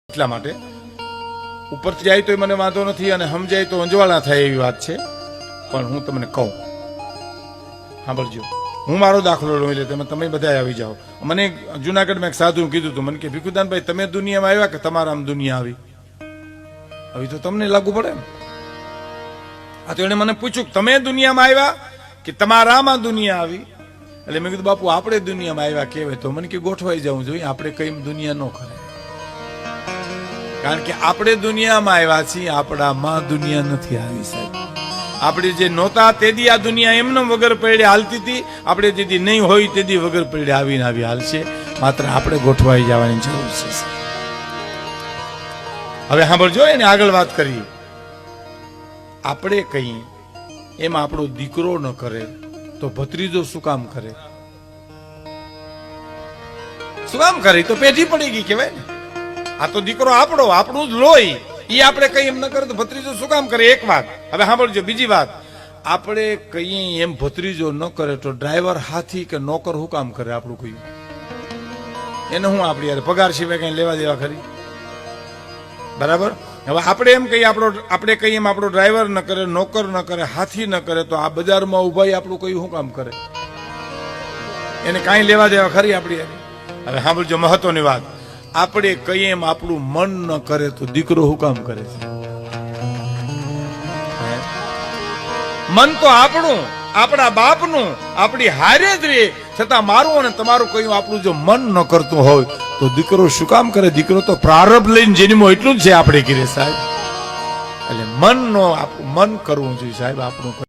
એટલા માટે ઉપરથી જાય તો મને વાંધો નથી અને સમજાય તો અંજવાળા થાય એવી વાત છે, પણ હું તમને કહું સાંભળજો. હું મારો દાખલો લઈ લે, તમે બધા આવી જાઓ. મને જુનાગઢમાં એક સાધુ કીધું હતું, મને કે ભીખુદાનભાઈ તમે દુનિયામાં આવ્યા કે તમારા આમ દુનિયા આવી? હવે તો તમને લાગુ પડે ને. આ તો એને મને પૂછ્યું કે તમે દુનિયામાં આવ્યા કે તમારામાં દુનિયા આવી? એટલે મેં કીધું બાપુ આપણે દુનિયામાં આવ્યા કહેવાય. તો મને કે ગોઠવાઈ જવું જોઈએ, આપણે કઈ દુનિયા ન કરે, કારણ કે આપણે દુનિયામાં આવ્યા છીએ, આપણામાં દુનિયા નથી આવી સાહેબ. આપણે જે નહોતા તેદી આ દુનિયા એમને વગર પડે હાલતી હતી, આપણે જેથી નહીં હોય તેદી વગર પડે આવીને આવી હાલશે. માત્ર આપણે ગોઠવાઈ જવાની જરૂર છે. હવે સાંભળજો, એને આગળ વાત કરીએ. આપણે કહીએ એમ આપણો દીકરો ન કરે તો ભત્રીજો શું કામ કરે? શું કામ કરે? તો પેઢી પડી ગઈ કહેવાય ને. આ તો દીકરો આપણું જ લોહી, એ આપણે કઈ એમ ન કરે તો ભત્રીજો શું કામ કરે? એક વાત. હવે સાંભળજો બીજી વાત. આપણે કહીએ એમ ભત્રીજો ન કરે તો ડ્રાઈવર હાથી કે નોકર શું કામ કરે? આપણું કહ્યું એને હું આપણી યાર પગાર સિવાય કઈ લેવા દેવા ખરી? બરાબર. હવે આપણે એમ કહીએ આપણે કહીએ એમ આપણો ડ્રાઈવર ન કરે, નોકર ન કરે, હાથી ન કરે તો આ બજારમાં ઉભા આપણું કયું શું કામ કરે? એને કાંઈ લેવા દેવા ખરી આપણી યાર? હવે સાંભળજો મહત્વની વાત. આપણે કહીએ એમ આપણું મન ન કરે તો દીકરો શું કામ કરે છે? મન તો આપણું, આપણા બાપનું, આપણી હારે જ રે, છતાં મારું અને તમારું કહ્યું આપણું જો મન ન કરતું હોય તો દીકરો શું કામ કરે? દીકરો તો પ્રારબ્ધ લઈને જન્મો એટલું જ છે આપણે ઘરે સાહેબ. એટલે મન કરવું જોઈએ સાહેબ આપણું.